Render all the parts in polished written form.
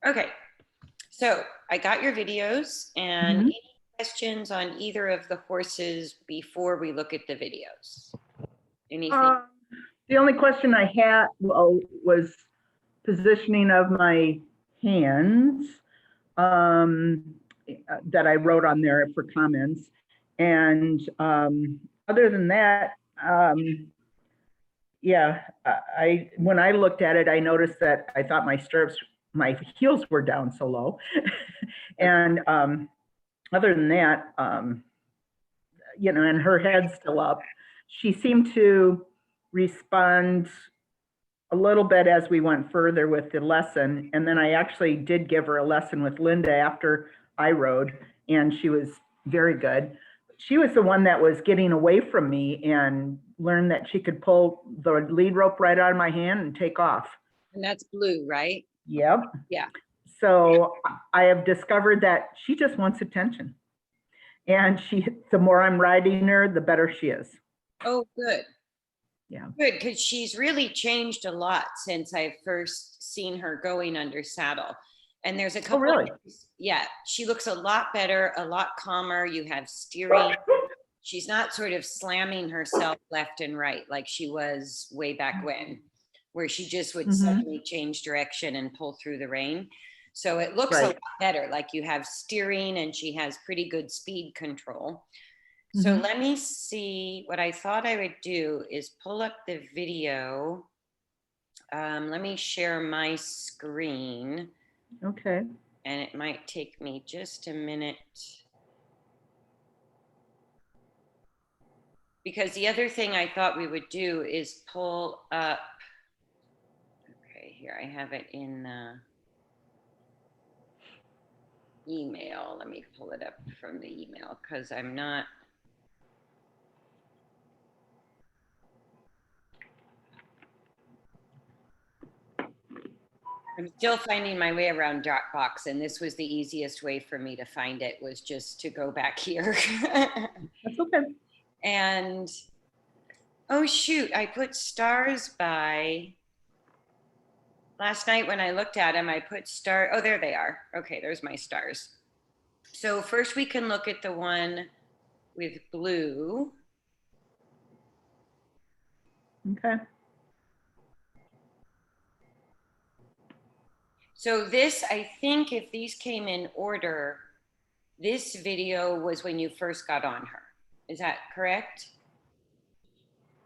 Okay, so I got your videos and any questions on either of the horses before we look at the videos? Anything? The only question I had was positioning of my hands that I wrote on there for comments. And other than that, yeah, when I looked at it, I noticed that I thought my heels were down so low. And other than that, and her head's still up. She seemed to respond a little bit as we went further with the lesson. And then I actually did give her a lesson with Linda after I rode, and she was very good. She was the one that was getting away from me and learned that she could pull the lead rope right out of my hand and take off. And that's Blue, right? Yep. Yeah. So I have discovered that she just wants attention. And the more I'm riding her, the better she is. Oh, good. Yeah. Good, because she's really changed a lot since I first seen her going under saddle. And there's a couple. Oh, really? Yeah, she looks a lot better, a lot calmer. You have steering. She's not sort of slamming herself left and right like she was way back when, where she just would suddenly change direction and pull through the rein. So it looks a lot better, like you have steering and she has pretty good speed control. So let me see, what I thought I would do is pull up the video. Let me share my screen. Okay. And it might take me just a minute. Because the other thing I thought we would do is pull up, okay, here I have it in email. Let me pull it up from the email because I'm still finding my way around Dropbox, and this was the easiest way for me to find it, was just to go back here. That's okay. And, oh shoot, I put stars by, last night when I looked at them, I put oh, there they are. Okay, there's my stars. So first we can look at the one with Blue. Okay. So this, I think if these came in order, this video was when you first got on her. Is that correct?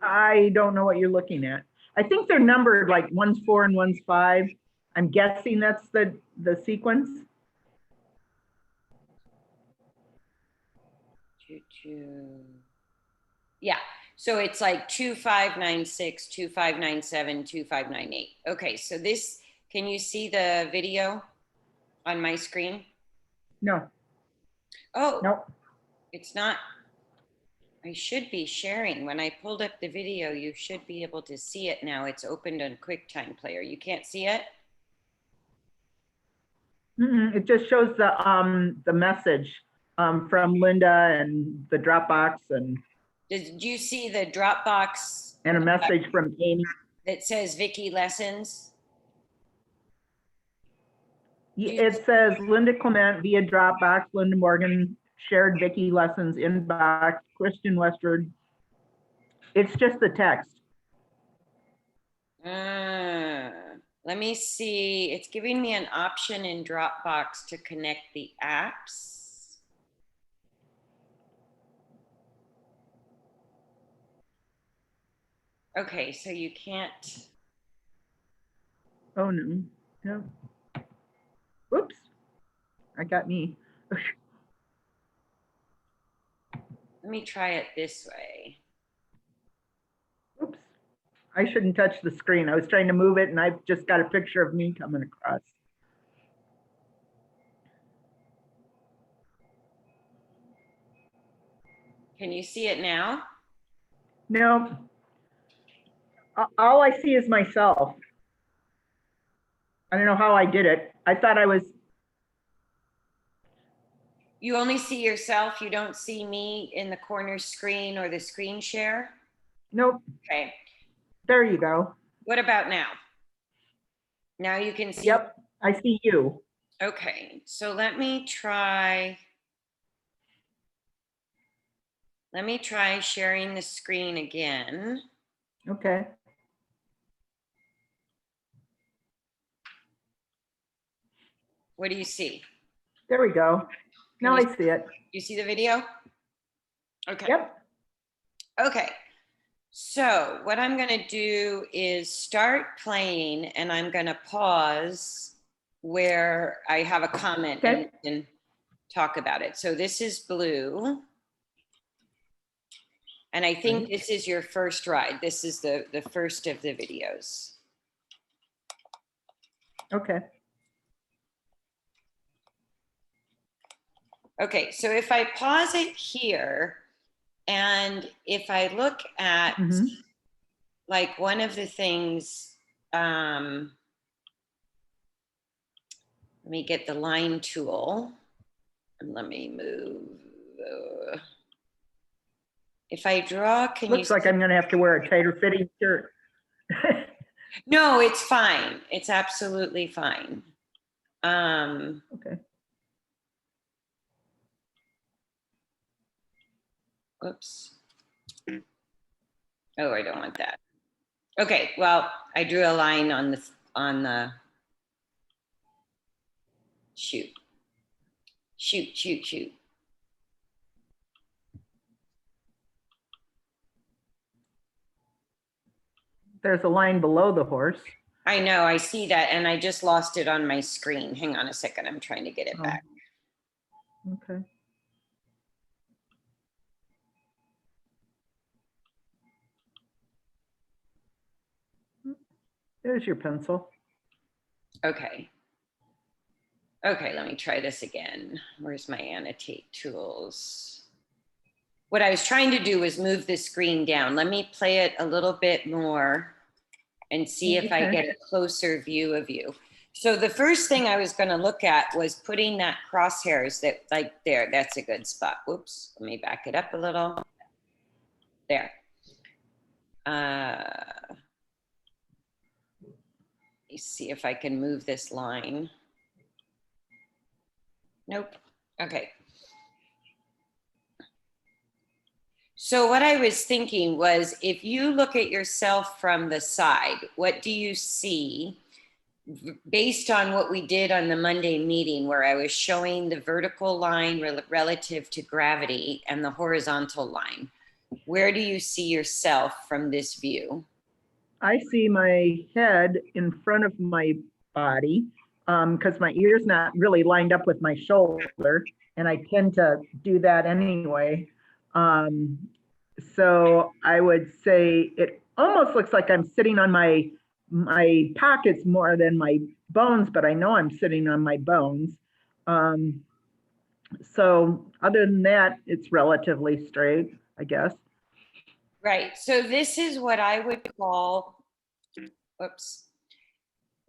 I don't know what you're looking at. I think they're numbered like one's 4 and one's 5. I'm guessing that's the sequence. Yeah. So it's like 2596, 2597, 2598. Okay. So this, can you see the video on my screen? No. Oh, nope. It's not. I should be sharing. When I pulled up the video, you should be able to see it now. It's opened on QuickTime Player. You can't see it? It just shows the message from Linda and the Dropbox, and did you see the Dropbox and a message from Amy that says Vicky Lessons? It says Linda Clement via Dropbox, Linda Morgan shared Vicky Lessons inbox, Kristen Westward. It's just the text. Let me see. It's giving me an option in Dropbox to connect the apps. Okay, so you can't. Oh, no. No. Whoops. I got me. Let me try it this way. Oops. I shouldn't touch the screen. I was trying to move it and I've just got a picture of me coming across. Can you see it now? No. All I see is myself. I don't know how I did it. I thought I was. You only see yourself. You don't see me in the corner screen or the screen share? Nope. Okay. There you go. What about now? Now you can see. Yep, I see you. Okay, so let me try sharing the screen again. Okay. What do you see? There we go. Now I see it. You see the video? Okay. Yep. Okay. So what I'm going to do is start playing, and I'm going to pause where I have a comment Okay. and talk about it. So this is Blue. And I think this is your first ride. This is the first of the videos. Okay. Okay, so if I pause it here, and if I look at like one of the things, let me get the line tool and let me move. If I draw, can you? Looks like I'm going to have to wear a tighter fitting shirt. No, it's fine. It's absolutely fine. Okay. Oops. Oh, I don't want that. Okay, well, I drew a line on the shoot. There's a line below the horse. I know, I see that, and I just lost it on my screen. Hang on a second, I'm trying to get it back. Okay. There's your pencil. Okay. Okay, let me try this again. Where's my annotate tools? What I was trying to do was move the screen down. Let me play it a little bit more and see if I get a closer view of you. So the first thing I was going to look at was putting that crosshairs that like there. That's a good spot. Whoops, let me back it up a little. There. Let me see if I can move this line. Nope. Okay. So what I was thinking was, if you look at yourself from the side, what do you see based on what we did on the Monday meeting, where I was showing the vertical line relative to gravity and the horizontal line? Where do you see yourself from this view? I see my head in front of my body because my ear's not really lined up with my shoulder, and I tend to do that anyway. So I would say it almost looks like I'm sitting on my pockets more than my bones, but I know I'm sitting on my bones. So other than that, it's relatively straight, I guess. Right. So this is what I would call, oops.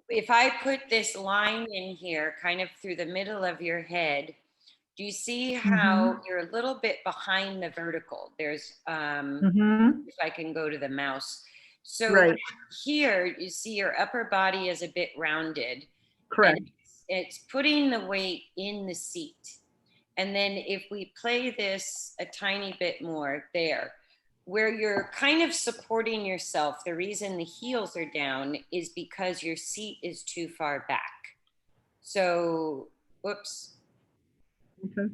If I put this line in here, kind of through the middle of your head, do you see how you're a little bit behind the vertical? There's, if I can go to the mouse. So here you see your upper body is a bit rounded. Correct. And it's putting the weight in the seat. And then if we play this a tiny bit more there, where you're kind of supporting yourself, the reason the heels are down is because your seat is too far back. So, whoops. Okay.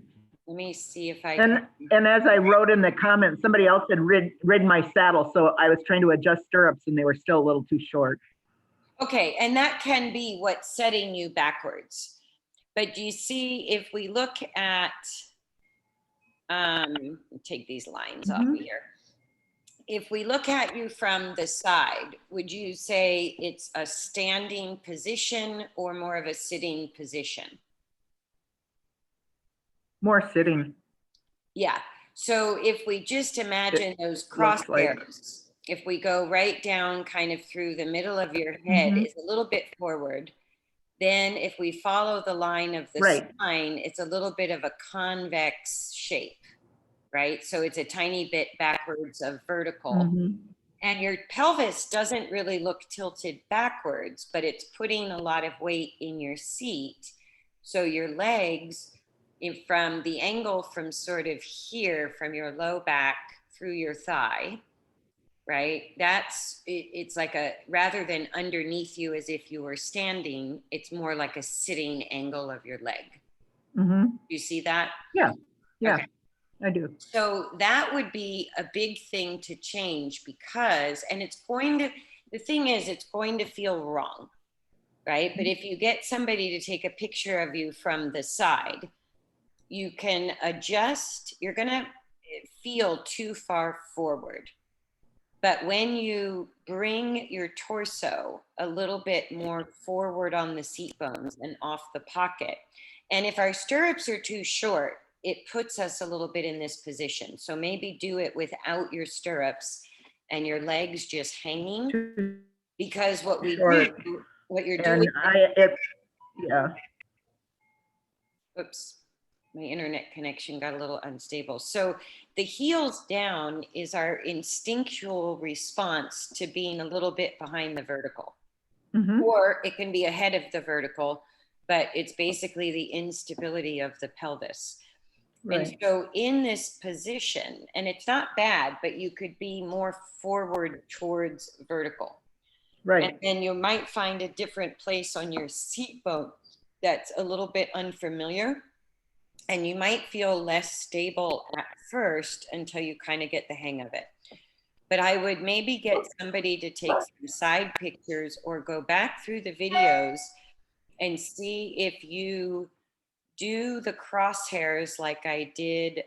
Let me see if I can. And as I wrote in the comments, somebody else had ridden my saddle, so I was trying to adjust stirrups and they were still a little too short. Okay, and that can be what's setting you backwards. But do you see, if we look at, take these lines off of here. If we look at you from the side, would you say it's a standing position or more of a sitting position? More sitting. Yeah. So if we just imagine those crosshairs, if we go right down kind of through the middle of your head is a little bit forward, then if we follow the line of the spine, it's a little bit of a convex shape, right? So it's a tiny bit backwards of vertical. And your pelvis doesn't really look tilted backwards, but it's putting a lot of weight in your seat. So your legs, from the angle from sort of here, from your low back through your thigh, right? It's like rather than underneath you as if you were standing, it's more like a sitting angle of your leg. You see that? Yeah, yeah, Okay. I do. So that would be a big thing to change because, and the thing is, it's going to feel wrong, right? But if you get somebody to take a picture of you from the side, you can adjust. You're going to feel too far forward. But when you bring your torso a little bit more forward on the seat bones and off the pocket, and if our stirrups are too short, it puts us a little bit in this position. So maybe do it without your stirrups and your legs just hanging, because what you're doing. Yeah. Oops, my internet connection got a little unstable. So the heels down is our instinctual response to being a little bit behind the vertical. Or it can be ahead of the vertical, but it's basically the instability of the pelvis. Right. And so in this position, and it's not bad, but you could be more forward towards vertical. Right. And then you might find a different place on your seat bone that's a little bit unfamiliar. And you might feel less stable at first until you kind of get the hang of it. But I would maybe get somebody to take some side pictures or go back through the videos and see if you do the crosshairs like I did.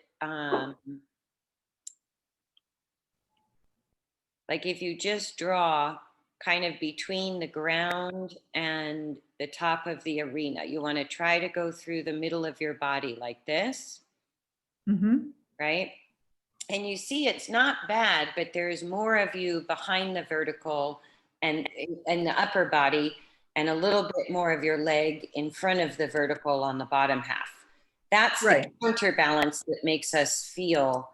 Like if you just draw kind of between the ground and the top of the arena, you want to try to go through the middle of your body like this, right? And you see it's not bad, but there's more of you behind the vertical and the upper body, and a little bit more of your leg in front of the vertical on the bottom half. That's the counterbalance that makes us feel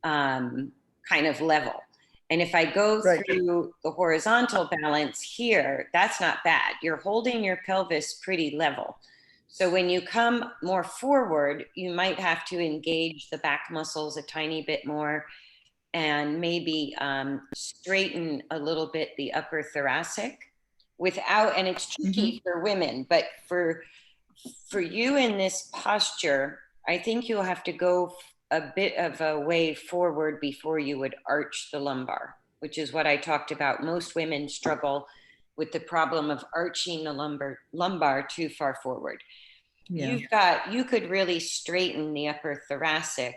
kind of level. And if I go through the horizontal balance here, that's not bad. You're holding your pelvis pretty level. So when you come more forward, you might have to engage the back muscles a tiny bit more and maybe straighten a little bit the upper thoracic without, and it's tricky for women, but for you in this posture, I think you'll have to go a bit of a way forward before you would arch the lumbar, which is what I talked about. Most women struggle with the problem of arching the lumbar too far forward. Yeah. You could really straighten the upper thoracic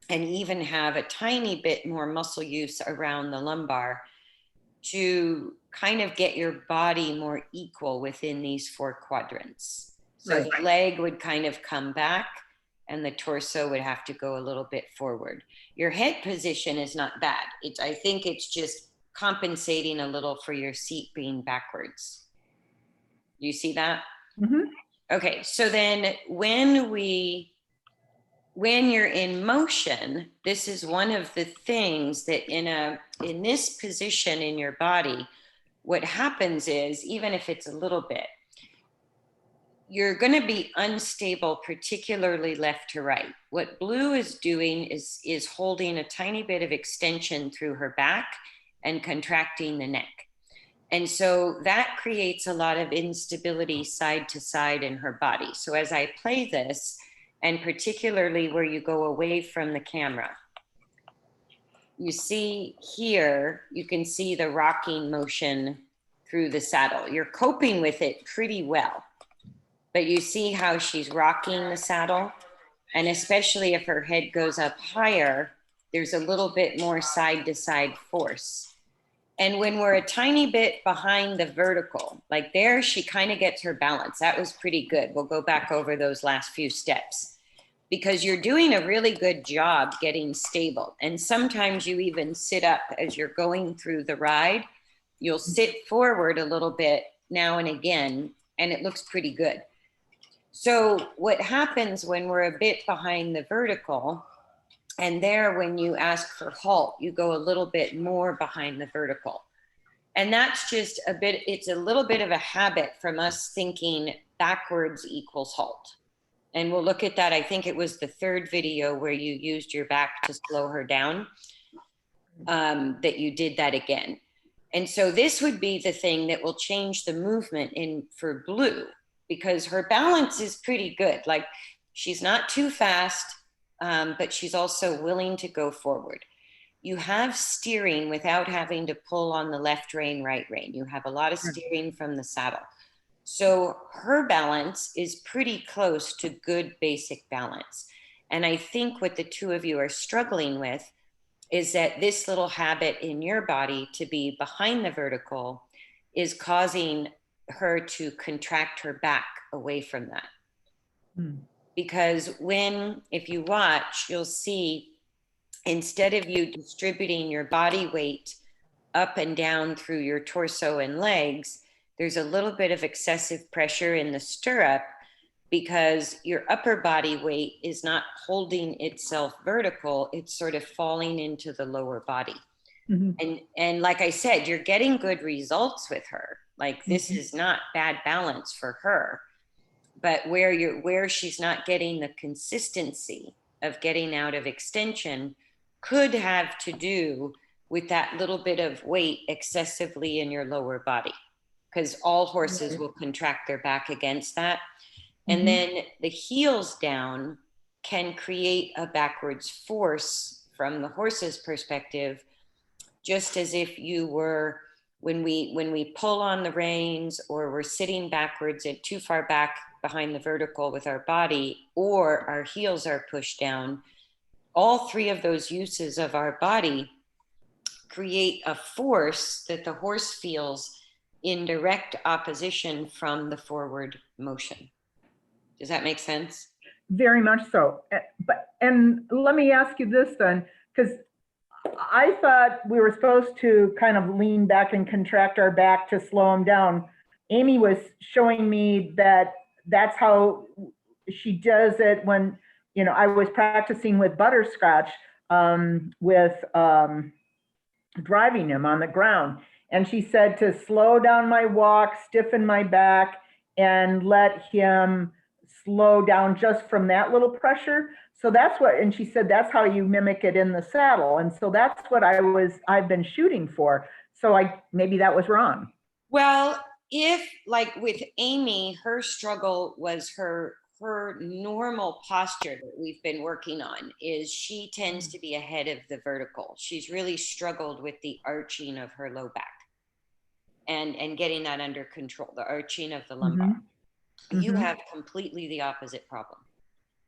and even have a tiny bit more muscle use around the lumbar to kind of get your body more equal within these four quadrants. So the leg would kind of come back and the torso would have to go a little bit forward. Your head position is not bad. I think it's just compensating a little for your seat being backwards. You see that? Okay, so then when you're in motion, this is one of the things that in this position in your body, what happens is, even if it's a little bit, you're going to be unstable, particularly left to right. What Blue is doing is holding a tiny bit of extension through her back and contracting the neck. And so that creates a lot of instability side to side in her body. So as I play this, and particularly where you go away from the camera, you see here, you can see the rocking motion through the saddle. You're coping with it pretty well, but you see how she's rocking the saddle. And especially if her head goes up higher, there's a little bit more side to side force. And when we're a tiny bit behind the vertical, like there, she kind of gets her balance. That was pretty good. We'll go back over those last few steps because you're doing a really good job getting stable. And sometimes you even sit up as you're going through the ride. You'll sit forward a little bit now and again, and it looks pretty good. So what happens when we're a bit behind the vertical, and there, when you ask for halt, you go a little bit more behind the vertical. And that's just it's a little bit of a habit from us thinking backwards equals halt. And we'll look at that. I think it was the third video where you used your back to slow her down, that you did that again. And so this would be the thing that will change the movement for Blue, because her balance is pretty good. Like, she's not too fast, but she's also willing to go forward. You have steering without having to pull on the left rein, right rein. You have a lot of steering from the saddle. So her balance is pretty close to good basic balance. And I think what the two of you are struggling with is that this little habit in your body to be behind the vertical is causing her to contract her back away from that. Because if you watch, you'll see, instead of you distributing your body weight up and down through your torso and legs, there's a little bit of excessive pressure in the stirrup because your upper body weight is not holding itself vertical. It's sort of falling into the lower body. And like I said, you're getting good results with her. Like, this is not bad balance for her, but where she's not getting the consistency of getting out of extension could have to do with that little bit of weight excessively in your lower body, because all horses will contract their back against that. And then the heels down can create a backwards force from the horse's perspective, just as if you were, when we pull on the reins, or we're sitting backwards and too far back behind the vertical with our body, or our heels are pushed down, all three of those uses of our body create a force that the horse feels in direct opposition from the forward motion. Does that make sense? Very much so. And let me ask you this then, because I thought we were supposed to kind of lean back and contract our back to slow him down. Amy was showing me that that's how she does it when, I was practicing with Butterscotch, with driving him on the ground. And she said to slow down my walk, stiffen my back, and let him slow down just from that little pressure. So that's what, and she said, that's how you mimic it in the saddle. And so that's what I've been shooting for. So maybe that was wrong. Well, if, like with Amy, her struggle was her normal posture that we've been working on is she tends to be ahead of the vertical. She's really struggled with the arching of her low back and getting that under control, the arching of the lumbar. You have completely the opposite problem.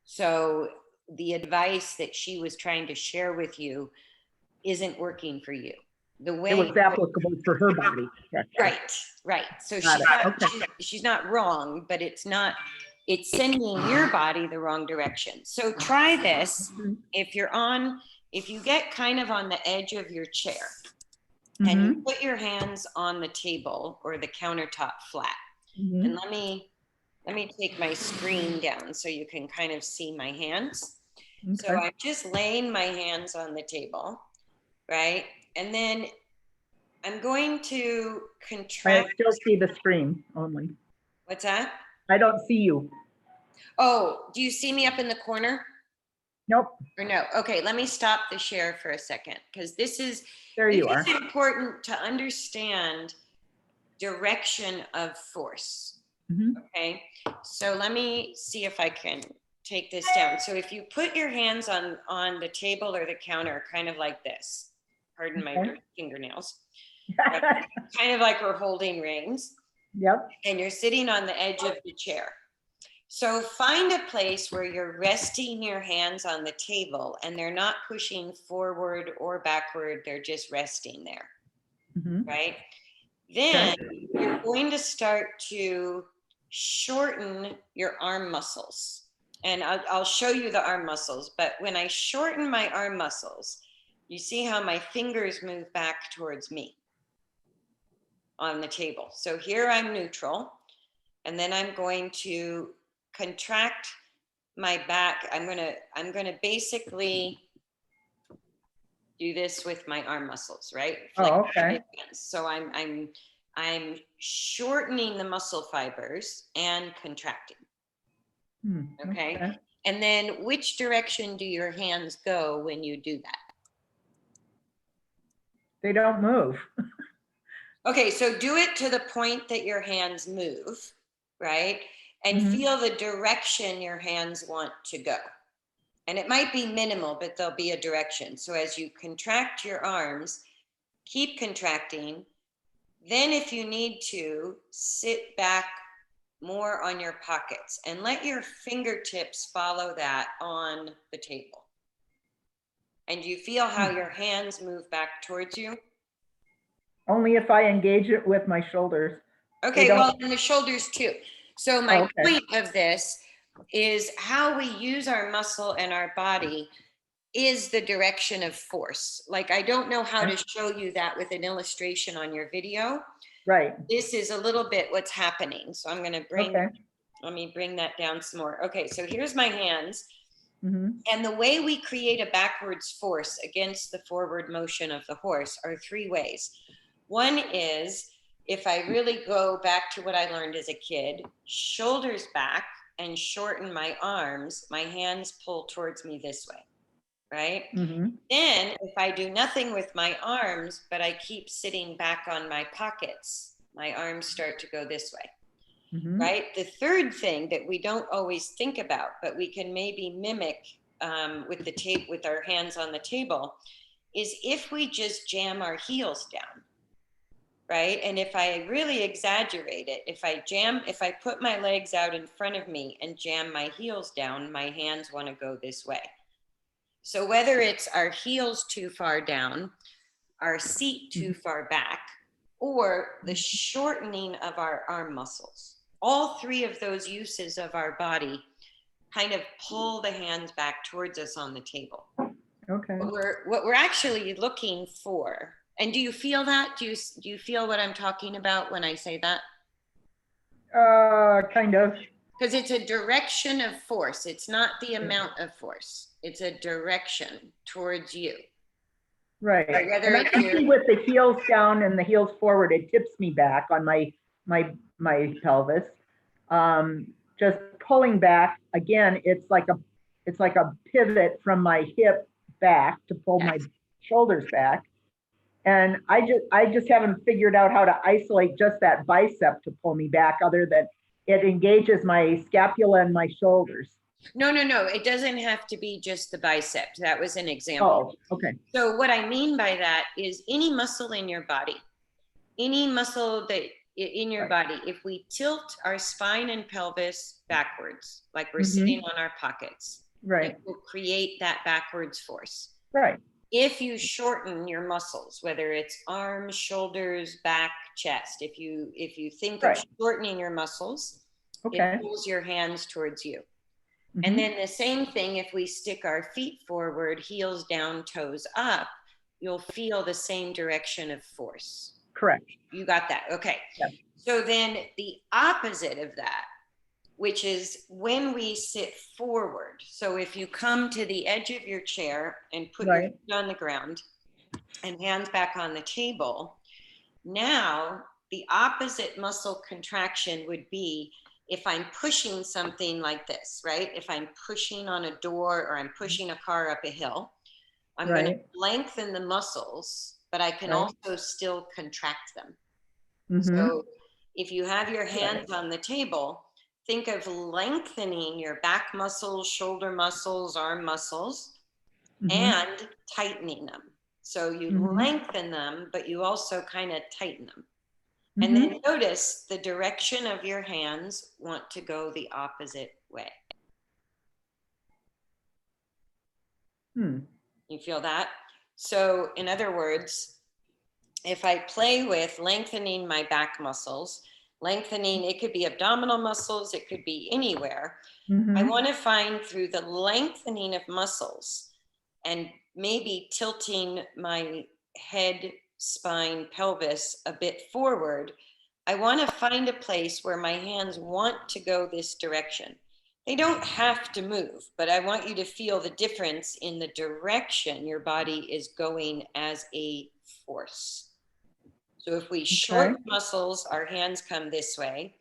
So the advice that she was trying to share with you isn't working for you. The way it was applicable for her body. Right. So she's not wrong, but it's sending your body the wrong direction. So try this. If you get kind of on the edge of your chair and you put your hands on the table or the countertop flat, and let me take my screen down so you can kind of see my hands. So I'm just laying my hands on the table, right? And then I'm going to contract. I still see the screen only. What's that? I don't see you. Oh, do you see me up in the corner? Nope. Or no? Okay, let me stop the share for a second, because this is important to understand direction of force. Okay, so let me see if I can take this down. So if you put your hands on the table or the counter, kind of like this, pardon my fingernails, kind of like we're holding reins. Yep. And you're sitting on the edge of the chair. So find a place where you're resting your hands on the table and they're not pushing forward or backward. They're just resting there, right? Then you're going to start to shorten your arm muscles. And I'll show you the arm muscles. But when I shorten my arm muscles, you see how my fingers move back towards me on the table. So here I'm neutral. And then I'm going to contract my back. I'm gonna basically do this with my arm muscles, right? Oh, okay. So I'm I'm shortening the muscle fibers and contracting. Okay. And then which direction do your hands go when you do that? They don't move. Okay, so do it to the point that your hands move, right? And feel the direction your hands want to go. And it might be minimal, but there'll be a direction. So as you contract your arms, keep contracting. Then if you need to, sit back more on your pockets and let your fingertips follow that on the table. And you feel how your hands move back towards you? Only if I engage it with my shoulders. Okay, well, and the shoulders too. So my Okay. point of this is how we use our muscle and our body is the direction of force. Like, I don't know how to show you that with an illustration on your video. Right. This is a little bit what's happening. So I'm going to let me bring that down some more. Okay, so here's my hands. And the way we create a backwards force against the forward motion of the horse are three ways. One is, if I really go back to what I learned as a kid, shoulders back and shorten my arms, my hands pull towards me this way, right? Then if I do nothing with my arms, but I keep sitting back on my pockets, my arms start to go this way. Right? The third thing that we don't always think about, but we can maybe mimic with the tape, with our hands on the table, is if we just jam our heels down, right? And if I really exaggerate it, if I put my legs out in front of me and jam my heels down, my hands want to go this way. So whether it's our heels too far down, our seat too far back, or the shortening of our arm muscles, all three of those uses of our body kind of pull the hands back towards us on the table. Okay. What we're actually looking for, and do you feel that? Do you feel what I'm talking about when I say that? Kind of. Because it's a direction of force. It's not the amount of force. It's a direction towards you. Right. Whether And I can see with the heels down and the heels forward, it tips me back on my pelvis. Just pulling back again, it's like a pivot from my hip back to pull my shoulders back. And I just haven't figured out how to isolate just that bicep to pull me back, other than it engages my scapula and my shoulders. No. It doesn't have to be just the biceps. That was an example. Oh, okay. So what I mean by that is any muscle in your body, any muscle that in your body, if we tilt our spine and pelvis backwards, like we're sitting on our pockets, it will create that backwards force. Right. If you shorten your muscles, whether it's arms, shoulders, back, chest, if you think of shortening your muscles, it pulls your hands towards you. And then the same thing, if we stick our feet forward, heels down, toes up, you'll feel the same direction of force. Correct. You got that? Okay. Yep. So then the opposite of that, which is when we sit forward. So if you come to the edge of your chair and put your feet on the ground and hands back on the table, now the opposite muscle contraction would be if I'm pushing something like this, right? If I'm pushing on a door or I'm pushing a car up a hill, I'm going to lengthen the muscles, but I can also still contract them. So if you have your hands on the table, think of lengthening your back muscles, shoulder muscles, arm muscles, and tightening them. So you lengthen them, but you also kind of tighten them. And then notice the direction of your hands want to go the opposite way. You feel that? So in other words, if I play with lengthening my back muscles, it could be abdominal muscles, it could be anywhere. I want to find through the lengthening of muscles and maybe tilting my head, spine, pelvis a bit forward. I want to find a place where my hands want to go this direction. They don't have to move, but I want you to feel the difference in the direction your body is going as a force. So if we shorten muscles, our hands come this way.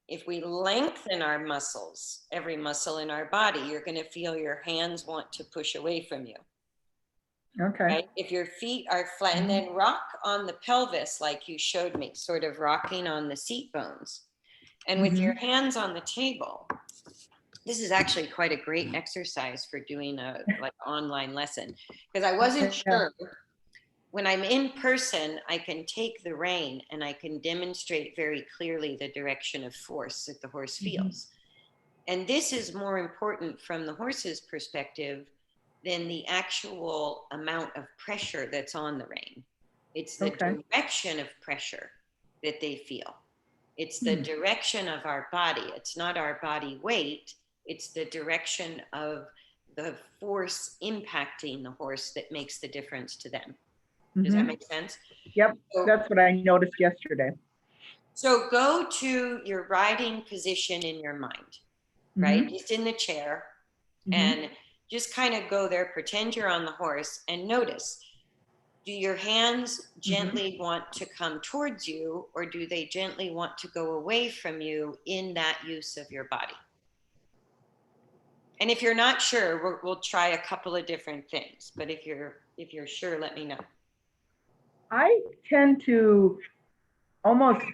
If we lengthen our muscles, every muscle in our body, you're going to feel your hands want to push away from you. Okay. Right? If your feet are flat, and then rock on the pelvis like you showed me, sort of rocking on the seat bones. And with your hands on the table, this is actually quite a great exercise for doing a like online lesson, because I wasn't sure. When I'm in person, I can take the rein and I can demonstrate very clearly the direction of force that the horse feels. And this is more important from the horse's perspective than the actual amount of pressure that's on the rein. It's the direction of pressure that they feel. It's the direction of our body. It's not our body weight. It's the direction of the force impacting the horse that makes the difference to them. Does that make sense? Yep, that's what I noticed yesterday. So go to your riding position in your mind, right? Just in the chair, and just kind of go there, pretend you're on the horse, and notice, do your hands gently want to come towards you, or do they gently want to go away from you in that use of your body? And if you're not sure, we'll try a couple of different things, but if you're sure, let me know. I tend to almost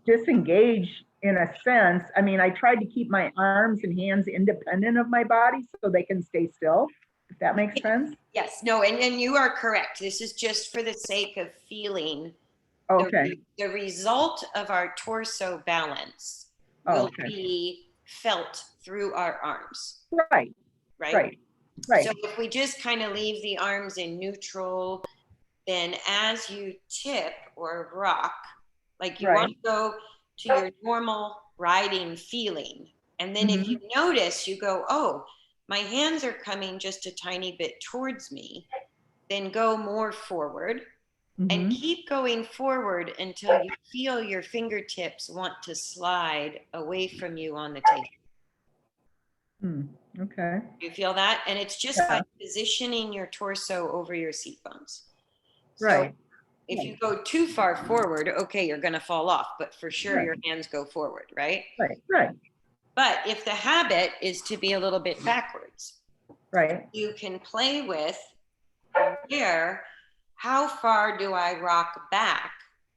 disengage in a sense. I mean, I tried to keep my arms and hands independent of my body so they can stay still, if that makes sense. Yes, no, and you are correct. This is just for the sake of feeling. The result of our torso balance will be felt through our arms. Right. So if we just kind of leave the arms in neutral, then as you tip or rock, like you want to go to your normal riding feeling. And then if you notice, you go, oh, my hands are coming just a tiny bit towards me, then go more forward and keep going forward until you feel your fingertips want to slide away from you on the table. Okay. You feel that? And it's just by positioning your torso over your seat bones. So if you go too far forward, okay, you're going to fall off, but for sure your hands go forward, right? Right. But if the habit is to be a little bit backwards, you can play with here, how far do I rock back?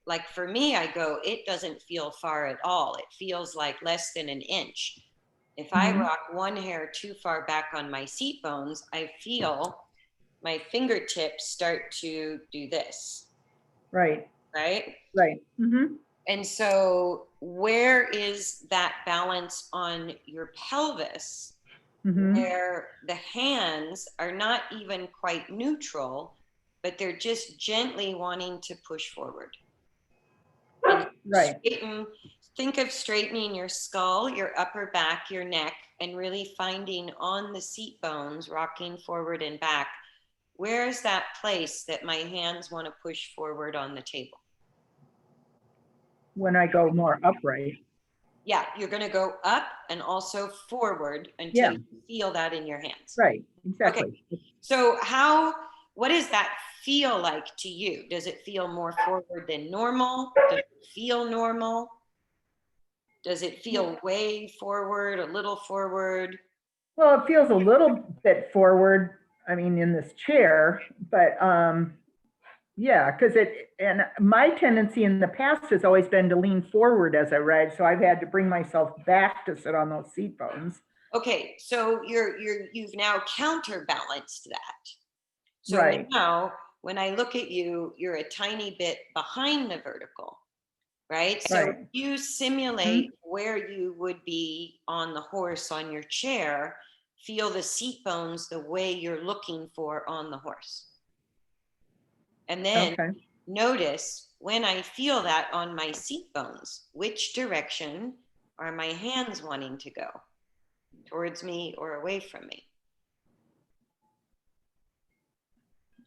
Like for me, I go, it doesn't feel far at all. It feels like less than an inch. If I rock one hair too far back on my seat bones, I feel my fingertips start to do this. Right? And so where is that balance on your pelvis where the hands are not even quite neutral, but they're just gently wanting to push forward? Think of straightening your skull, your upper back, your neck, and really finding on the seat bones, rocking forward and back, where is that place that my hands want to push forward on the table? When I go more upright. Yeah, you're going to go up and also forward until you feel that in your hands. Right, exactly. Okay. So what does that feel like to you? Does it feel more forward than normal? Does it feel normal? Does it feel way forward, a little forward? Well, it feels a little bit forward, I mean, in this chair, but yeah, because and my tendency in the past has always been to lean forward as I ride, so I've had to bring myself back to sit on those seat bones. Okay, so you've now counterbalanced that. So now, when I look at you, you're a tiny bit behind the vertical, right? So you simulate where you would be on the horse on your chair, feel the seat bones the way you're looking for on the horse. And then notice when I feel that on my seat bones, which direction are my hands wanting to go? Towards me or away from me?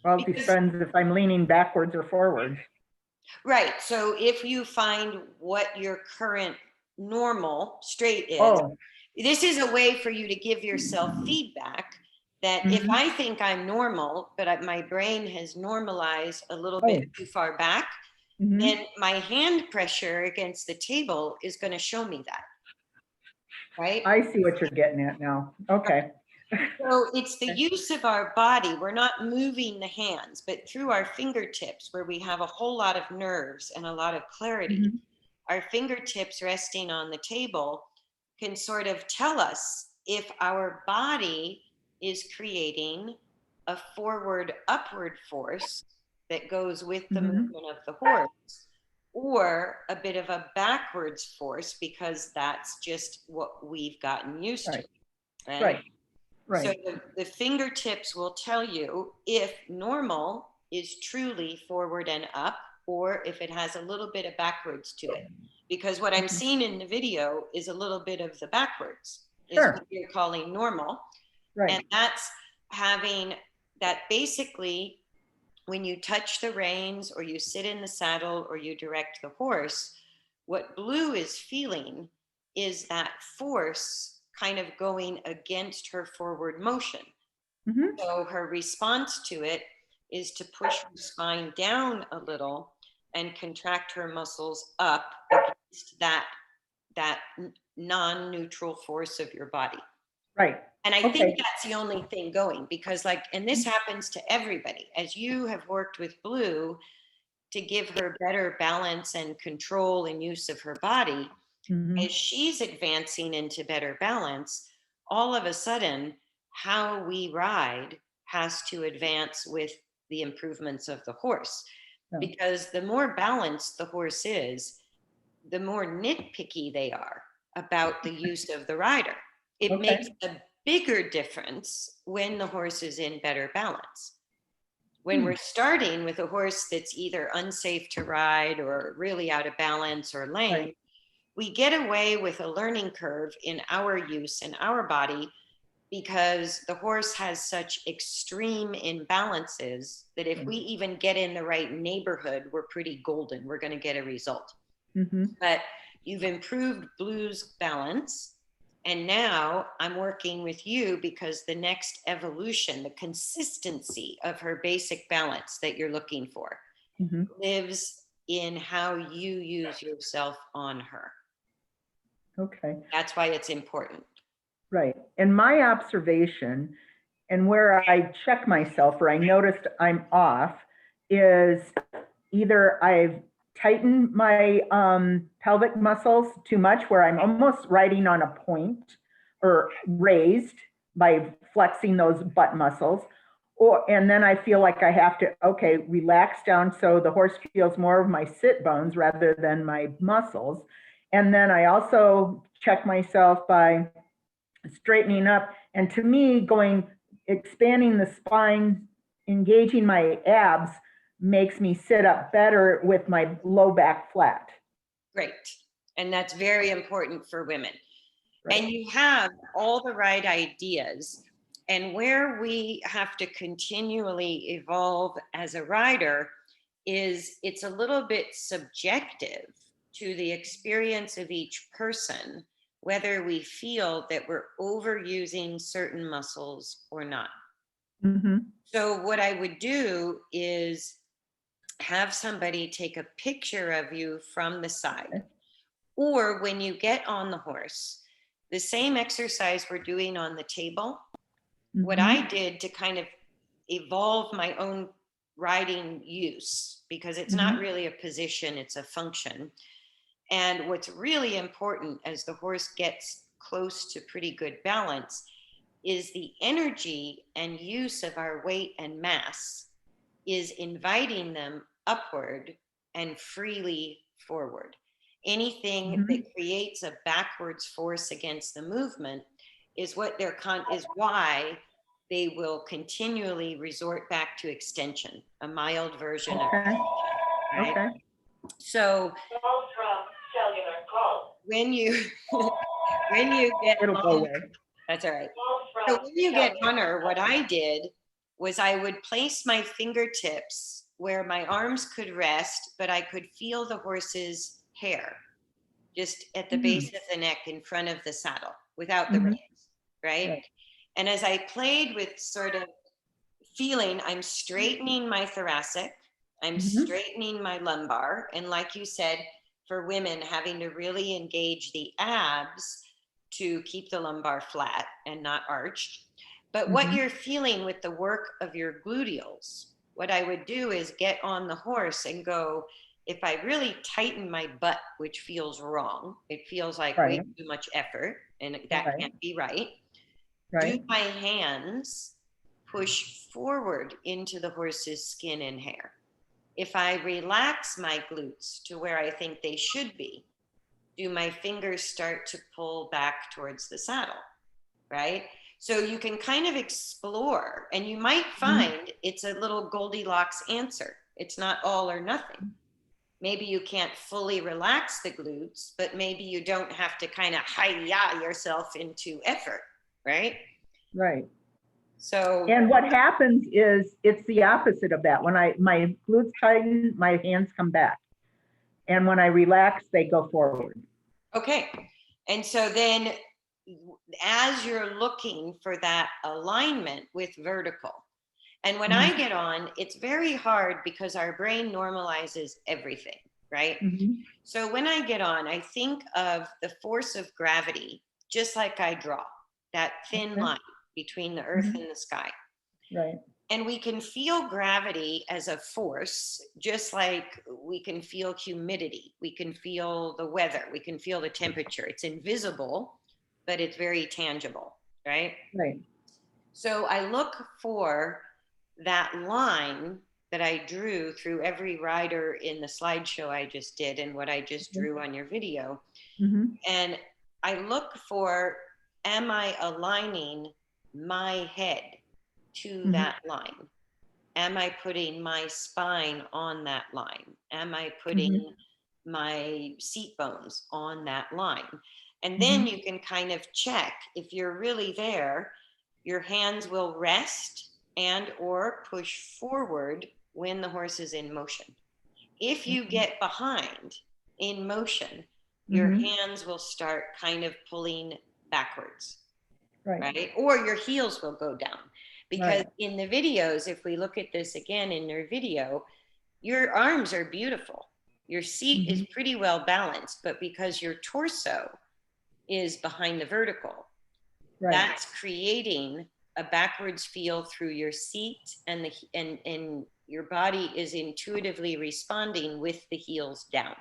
Well, it depends if I'm leaning backwards or forwards. Right. So if you find what your current normal straight is, this is a way for you to give yourself feedback that if I think I'm normal, but my brain has normalized a little bit too far back, then my hand pressure against the table is going to show me that, right? I see what you're getting at now. Okay. So it's the use of our body. We're not moving the hands, but through our fingertips, where we have a whole lot of nerves and a lot of clarity, our fingertips resting on the table can sort of tell us if our body is creating a forward upward force that goes with the movement of the horse, or a bit of a backwards force, because that's just what we've gotten used to. Right. So the fingertips will tell you if normal is truly forward and up, or if it has a little bit of backwards to it. Because what I'm seeing in the video is a little bit of the backwards, is what you're calling normal. And that's having that basically when you touch the reins or you sit in the saddle or you direct the horse, what Blue is feeling is that force kind of going against her forward motion. So her response to it is to push her spine down a little and contract her muscles up against that non-neutral force of your body. Right. And I think that's the only thing going, because and this happens to everybody, as you have worked with Blue to give her better balance and control and use of her body, as she's advancing into better balance, all of a sudden, how we ride has to advance with the improvements of the horse. Because the more balanced the horse is, the more nitpicky they are about the use of the rider. It makes a bigger difference when the horse is in better balance. When we're starting with a horse that's either unsafe to ride or really out of balance or lame, we get away with a learning curve in our use in our body, because the horse has such extreme imbalances that if we even get in the right neighborhood, we're pretty golden. We're going to get a result. But you've improved Blue's balance. And now I'm working with you because the next evolution, the consistency of her basic balance that you're looking for, lives in how you use yourself on her. Okay. That's why it's important. Right. And my observation, and where I check myself or I noticed I'm off, is either I've tightened my pelvic muscles too much, where I'm almost riding on a point, or raised by flexing those butt muscles, and then I feel like I have to, relax down so the horse feels more of my sit bones rather than my muscles. And then I also check myself by straightening up, and to me, expanding the spine, engaging my abs, makes me sit up better with my low back flat. Great. And that's very important for women. And you have all the right ideas. And where we have to continually evolve as a rider is it's a little bit subjective to the experience of each person, whether we feel that we're overusing certain muscles or not. So what I would do is have somebody take a picture of you from the side, or when you get on the horse, the same exercise we're doing on the table. What I did to kind of evolve my own riding use, because it's not really a position, it's a function. And what's really important as the horse gets close to pretty good balance is the energy and use of our weight and mass is inviting them upward and freely forward. Anything that creates a backwards force against the movement is what is why they will continually resort back to extension, a mild version of extension, right? So when you get on, that's all right. So when you get on her, what I did was I would place my fingertips where my arms could rest, but I could feel the horse's hair just at the base of the neck in front of the saddle without the reins, right? And as I played with sort of feeling, I'm straightening my thoracic I'm Mhm. straightening my lumbar. And like you said, for women, having to really engage the abs to keep the lumbar flat and not arched. But what Mhm. you're feeling with the work of your gluteals, what I would do is get on the horse and go, if I really tighten my butt, which feels wrong, it feels like way Right. too much effort, and that Right. can't be right. Do Right. my hands push forward into the horse's skin and hair? If I relax my glutes to where I think they should be, do my fingers start to pull back towards the saddle? Right? So you can kind of explore, and you might Mhm. find it's a little Goldilocks answer. It's not all or nothing. Maybe you can't fully relax the glutes, but maybe you don't have to kind of hi-ya yourself into effort, right? Right. So, And what happens is it's the opposite of that. When my glutes tighten, my hands come back. And when I relax, they go forward. okay. And so then as you're looking for that alignment with vertical, and when I get on, it's very hard because our brain normalizes everything, right? Mhm. So when I get on, I think of the force of gravity, just like I draw that thin Okay. line between the earth Mhm. and the sky. Right. And we can feel gravity as a force, just like we can feel humidity. We can feel the weather. We can feel the temperature. It's invisible, but it's very tangible, right? Right. So I look for that line that I drew through every rider in the slideshow I just did and what I just drew on your video. Mhm. And I look for, am I aligning my head to Mhm. that line? Am I putting my spine on that line? Am I Mhm. putting my seat bones on that line? And then Mhm. you can kind of check if you're really there, your hands will rest and or push forward when the horse is in motion. If you Okay. get behind in motion, your Mhm. hands will start kind of pulling backwards, Right. right? Or your heels will go down. Because Right. in the videos, if we look at this again in their video, your arms are beautiful. Your seat is Mhm. pretty well balanced, but because your torso is behind the vertical, Right. that's creating a backwards feel through your seat, and and your body is intuitively responding with the heels down.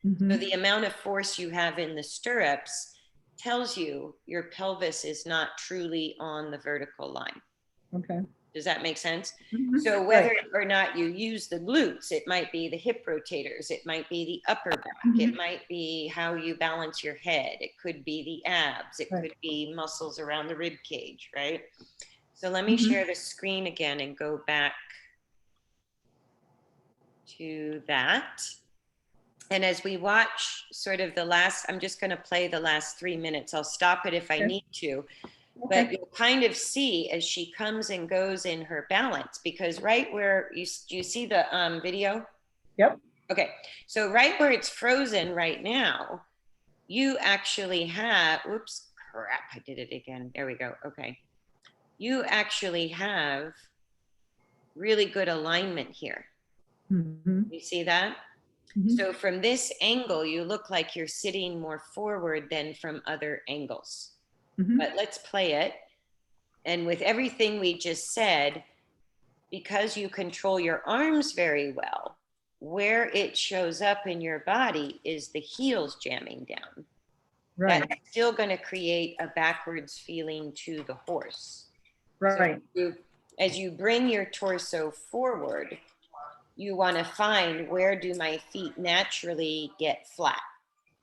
So Mhm. the amount of force you have in the stirrups tells you your pelvis is not truly on the vertical line. Okay. Does that make sense? Mhm. So Right. whether or not you use the glutes, it might be the hip rotators, it might be the upper back, it Mhm. might be how you balance your head, it could be the abs, it Right. could be muscles around the rib cage, right? So let me Mhm. share the screen again and go back to that. And as we watch sort of the last, I'm just going to play the last 3 minutes. I'll stop it if I Okay. need to, but Okay. you'll kind of see as she comes and goes in her balance, because right where you see the video. Yep. Okay, so right where it's frozen right now, you actually have, whoops, crap, I did it again. There we go. Okay, you actually have really good alignment here. Mhm. You see that? Mhm. So from this angle, you look like you're sitting more forward than from other angles. Mhm. But let's play it. And with everything we just said, because you control your arms very well, where it shows up in your body is the heels jamming down. That's Right. still going to create a backwards feeling to the horse. So Right. as you bring your torso forward, you want to find, where do my feet naturally get flat?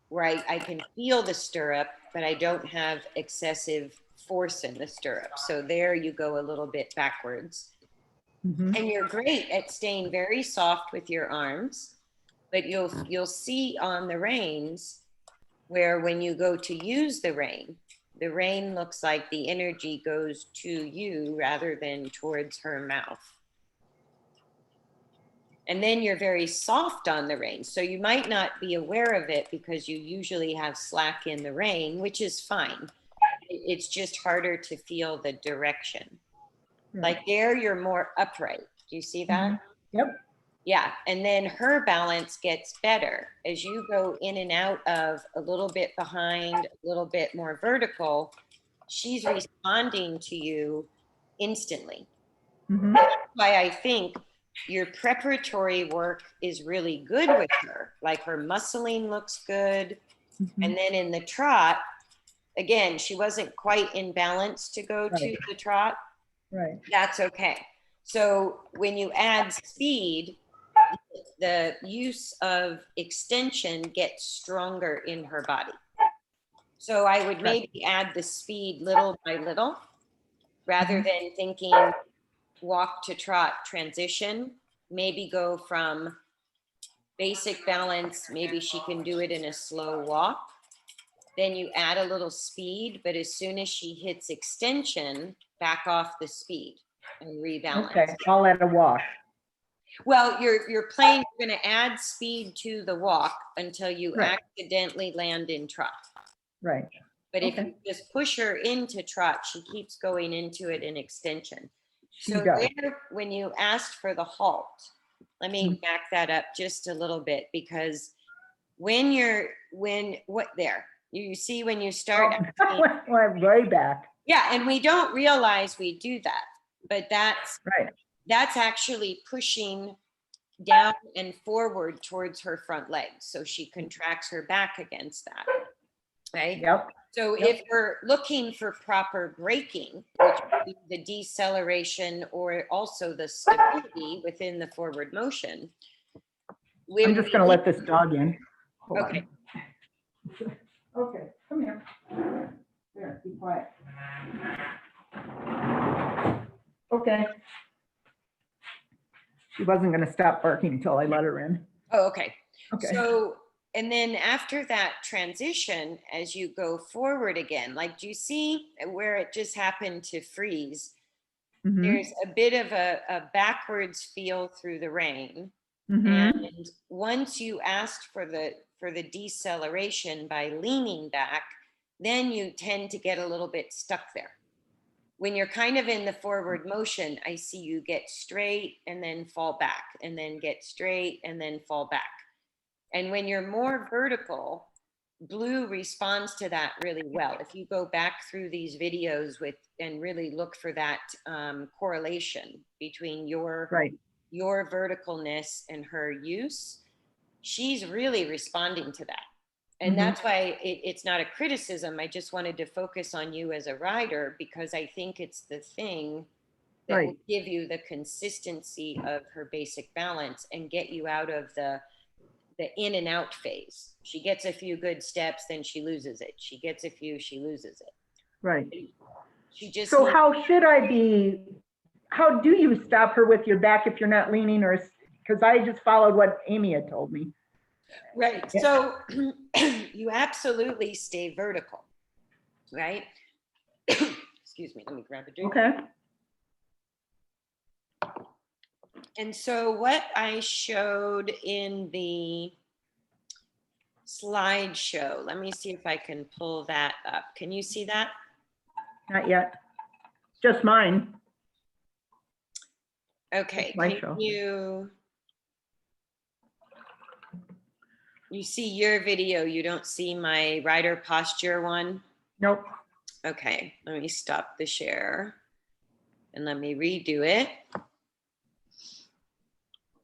Where I can feel the stirrup, but I don't have excessive force in the stirrup. So there you go a little bit backwards. Mhm. And you're great at staying very soft with your arms, but you'll see on the reins where when you go to use the rein looks like the energy goes to you rather than towards her mouth. And then you're very soft on the rein. So you might not be aware of it because you usually have slack in the rein, which is fine. It's just harder to feel the direction. Right. Like there, you're more upright. Do you see that? Mhm. Yep. Yeah, and then her balance gets better as you go in and out of a little bit behind, a little bit more vertical. She's responding to you instantly. Mhm. That's why I think your preparatory work is really good with her. Like her muscling looks good. Mhm. And then in the trot, again, she wasn't quite in balance to go Right. to the trot. Right. That's okay. So when you add speed, the use of extension gets stronger in her body. So I would maybe add the speed little by little rather than thinking walk to trot transition. Maybe go from basic balance, maybe she can do it in a slow walk. Then you add a little speed, but as soon as she hits extension, back off the speed and rebalance. Okay, all at a walk. Well, you're playing, you're going to add speed to the walk until you Right. accidentally land in trot. Right. But if Okay. you just push her into trot, she keeps going into it in extension. She So does. there, when you asked for the halt, let me Mhm. back that up just a little bit, because when what there, you see when you start asking, Went way back. yeah, and we don't realize we do that, but Right. that's actually pushing down and forward towards her front legs. So she contracts her back against that, right? Yep. So Yep. if we're looking for proper braking, which would be the deceleration or also the stability within the forward motion. I'm just going to let this dog in. Hold Okay. on. Okay, come here. There, be quiet. Okay. She wasn't going to stop barking until I let her in. Oh, okay. Okay. So, and then after that transition, as you go forward again, like, do you see where it just happened to freeze? Mhm. There's a bit of a backwards feel through the rain. Mhm. And once you asked for the deceleration by leaning back, then you tend to get a little bit stuck there. When you're kind of in the forward motion, I see you get straight and then fall back, and then get straight and then fall back. And when you're more vertical, Blue responds to that really well. If you go back through these videos with and really look for that correlation between Right. your verticalness and her use, she's really responding to that. And Mhm. that's why it's not a criticism. I just wanted to focus on you as a rider, because I think it's the thing that Right. will give you the consistency of her basic balance and get you out of the in and out phase. She gets a few good steps, then she loses it. She gets a few, she loses it. Right. She just So how do you stop her with your back if you're not leaning, or, because I just followed what Amy had told me. Right. Yeah. So you absolutely stay vertical, right? Excuse me, let me grab a drink. Okay. And so what I showed in the slideshow, let me see if I can pull that up. Can you see that? Not yet. Just mine. Okay. My Can show. you see your video? You don't see my rider posture one? Nope. Okay, let me stop the share and let me redo it.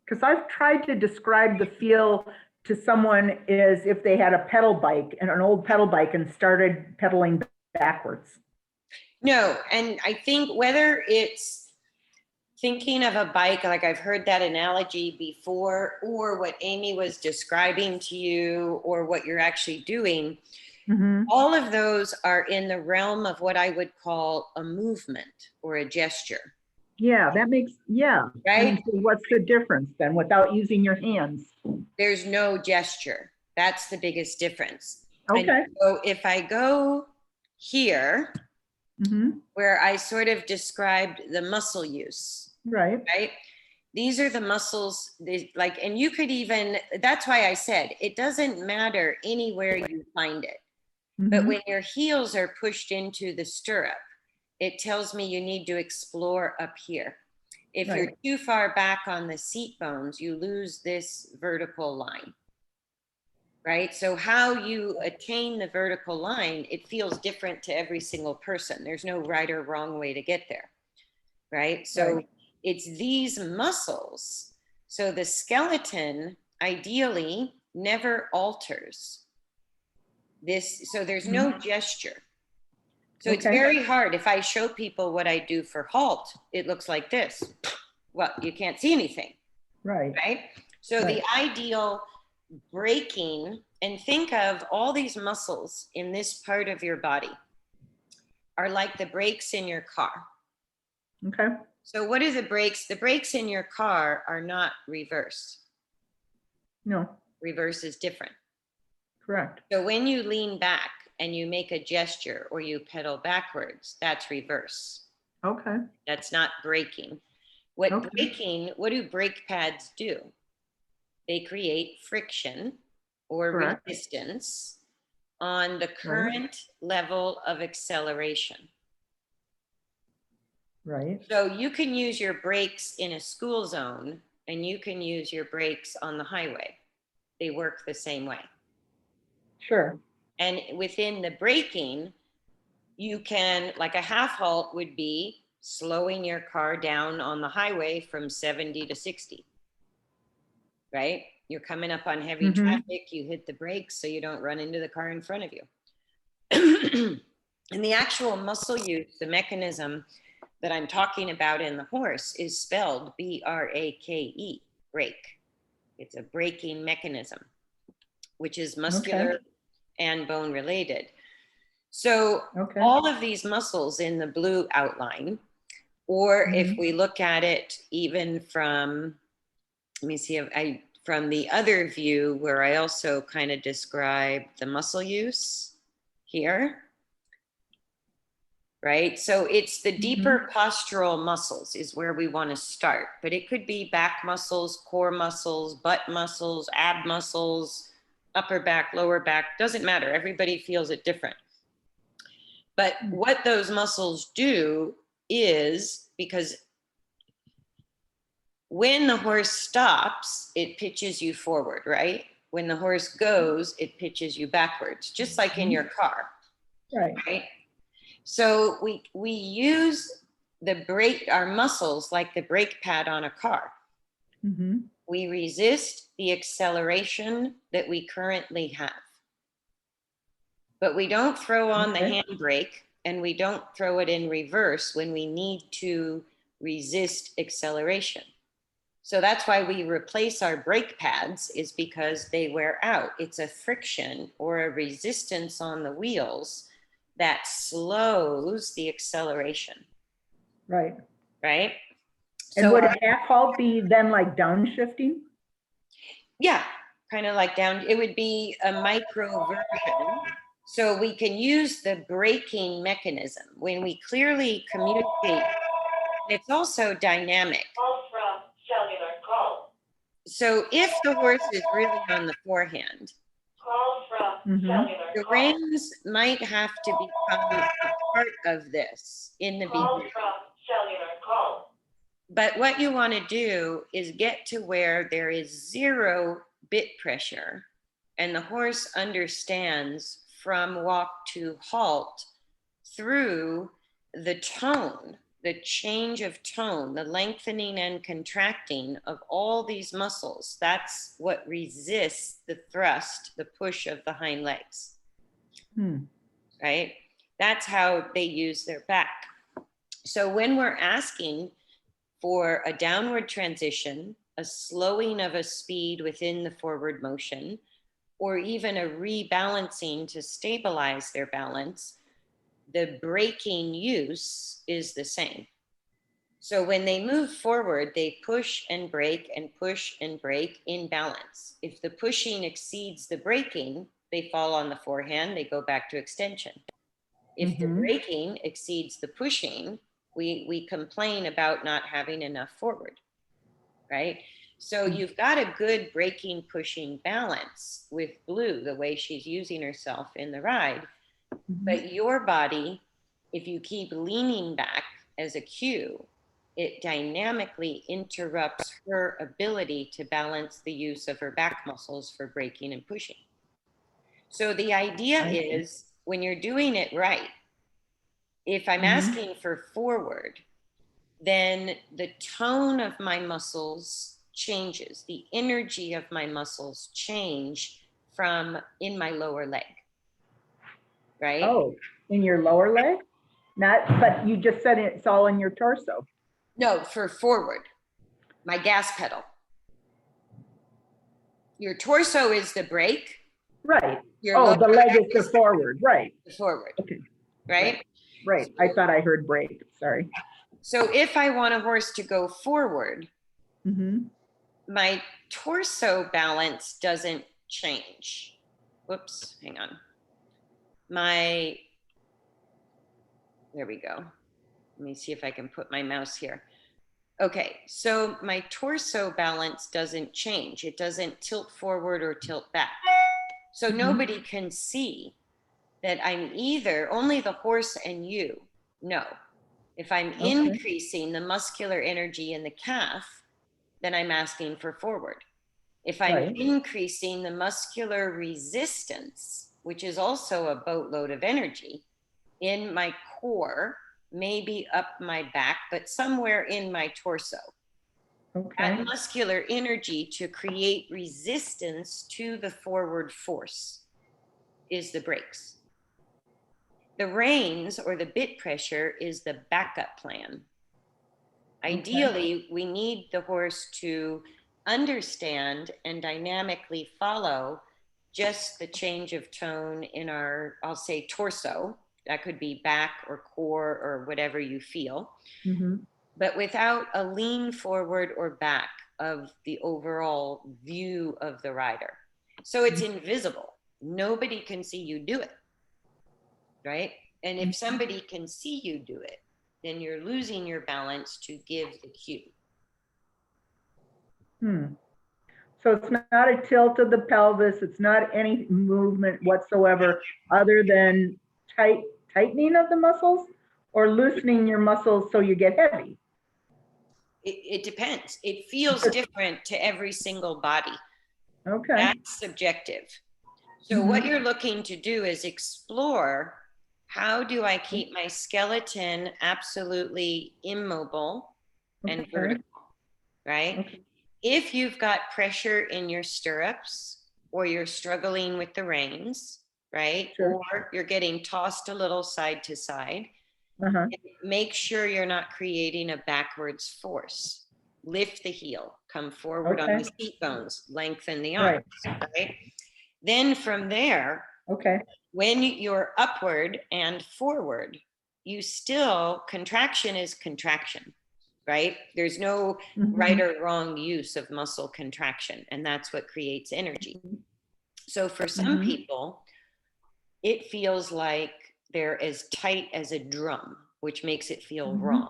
Because I've tried to describe the feel to someone as if they had a pedal bike and an old pedal bike and started pedaling backwards. No, and I think whether it's thinking of a bike, like I've heard that analogy before, or what Amy was describing to you, or what you're actually doing, Mhm. all of those are in the realm of what I would call a movement or a gesture. Yeah, that makes, yeah. Right? And so what's the difference then without using your hands? There's no gesture. That's the biggest difference. Okay. And so if I go here, Mhm. where I sort of described the muscle use, Right. right? These are the muscles, like, and you could even, that's why I said, it doesn't matter anywhere you find it. But Mhm. when your heels are pushed into the stirrup, it tells me you need to explore up here. If Right. you're too far back on the seat bones, you lose this vertical line, right? So how you attain the vertical line, it feels different to every single person. There's no right or wrong way to get there, right? So Right. it's these muscles. So the skeleton ideally never alters this. So there's no gesture. So it's Okay. very hard. If I show people what I do for halt, it looks like this. Well, you can't see anything, Right. right? So Right. the ideal breaking, and think of all these muscles in this part of your body are like the brakes in your car. Okay. So what are the brakes? The brakes in your car are not reverse. No, Reverse is different. correct. So when you lean back and you make a gesture or you pedal backwards, that's reverse. Okay. That's not braking. What Okay. braking, what do brake pads do? They create friction or Correct. resistance on the current level of acceleration. Right. So you can use your brakes in a school zone and you can use your brakes on the highway. They work the same way. Sure. And within the braking, you can, like a half halt would be slowing your car down on the highway from 70 to 60, right? You're coming up on heavy traffic, you hit the brakes so you don't run into the car in front of you. And the actual muscle use, the mechanism that I'm talking about in the horse is spelled B-R-A-K-E, brake. It's a braking mechanism, which is muscular and bone related. So all of these muscles in the blue outline, or if we look at it even from, let me see, from the other view where I also kind of describe the muscle use here, right? So it's the deeper postural muscles is where we want to start, but it could be back muscles, core muscles, butt muscles, ab muscles, upper back, lower back, doesn't matter. Everybody feels it different. But what those muscles do is, because when the horse stops, it pitches you forward, right? When the horse goes, it pitches you backwards, just like in your car. Right? So we use the brake, our muscles, like the brake pad on a car. We resist the acceleration that we currently have. But we don't throw on the handbrake and we don't throw it in reverse when we need to resist acceleration. So that's why we replace our brake pads, is because they wear out. It's a friction or a resistance on the wheels that slows the acceleration. Right. Right? And So would a half halt be then like downshifting? yeah, kind of like down, it would be a micro version. So we can use the braking mechanism when we clearly communicate. It's also dynamic. Call from cellular call. So if the horse is really on the forehand, Call from cellular the call. reins might have to become a part of this in the Call beginning. from cellular call. But what you want to do is get to where there is zero bit pressure and the horse understands from walk to halt through the tone, the change of tone, the lengthening and contracting of all these muscles. That's what resists the thrust, the push of the hind legs. Right? That's how they use their back. So when we're asking for a downward transition, a slowing of a speed within the forward motion, or even a rebalancing to stabilize their balance, the braking use is the same. So when they move forward, they push and brake in balance. If the pushing exceeds the braking, they fall on the forehand, they go back to extension. If the braking exceeds the pushing, we complain about not having enough forward, right? So you've got a good braking pushing balance with Blue, the way she's using herself in the ride. But your body, if you keep leaning back as a cue, it dynamically interrupts her ability to balance the use of her back muscles for braking and pushing. So the idea is when you're doing it right, if I'm asking for forward, then the tone of my muscles changes. The energy of my muscles change from in my lower leg, right? Oh, in your lower leg? Not, but you just said it's all in your torso. No, for forward, my gas pedal. Your torso is the brake. Right. Your Oh, the lower leg is the forward, right. the forward, Okay, right? right. I thought I heard brake, sorry. So if I want a horse to go forward, Mm-hmm. my torso balance doesn't change. Whoops, hang on. There we go. Let me see if I can put my mouse here. Okay, so my torso balance doesn't change. It doesn't tilt forward or tilt back. So nobody can see that I'm either, only the horse and you know. If I'm increasing the muscular energy in the calf, then I'm asking for forward. If I'm increasing the muscular resistance, which is also a boatload of energy, in my core, maybe up my back, but somewhere in my torso. That muscular energy to create resistance to the forward force is the brakes. The reins or the bit pressure is the backup plan. Ideally, we need the horse to understand and dynamically follow just the change of tone in our, I'll say, torso. That could be back or core or whatever you feel, but without a lean forward or back of the overall view of the rider. So it's invisible. Nobody can see you do it, right? And if somebody can see you do it, then you're losing your balance to give the cue. So it's not a tilt of the pelvis, it's not any movement whatsoever other than tightening of the muscles or loosening your muscles so you get heavy? It depends. It feels different to every single body. Okay. That's subjective. So what you're looking to do is explore, how do I keep my skeleton absolutely immobile and vertical, right? If you've got pressure in your stirrups or you're struggling with the reins, right? Or you're getting tossed a little side to side, make sure you're not creating a backwards force. Lift the heel, come forward on the seat bones, lengthen the arms, right? Then from there, when you're upward and forward, you still, contraction is contraction, right? There's no right or wrong use of muscle contraction, and that's what creates energy. So for some people, it feels like they're as tight as a drum, which makes it feel wrong.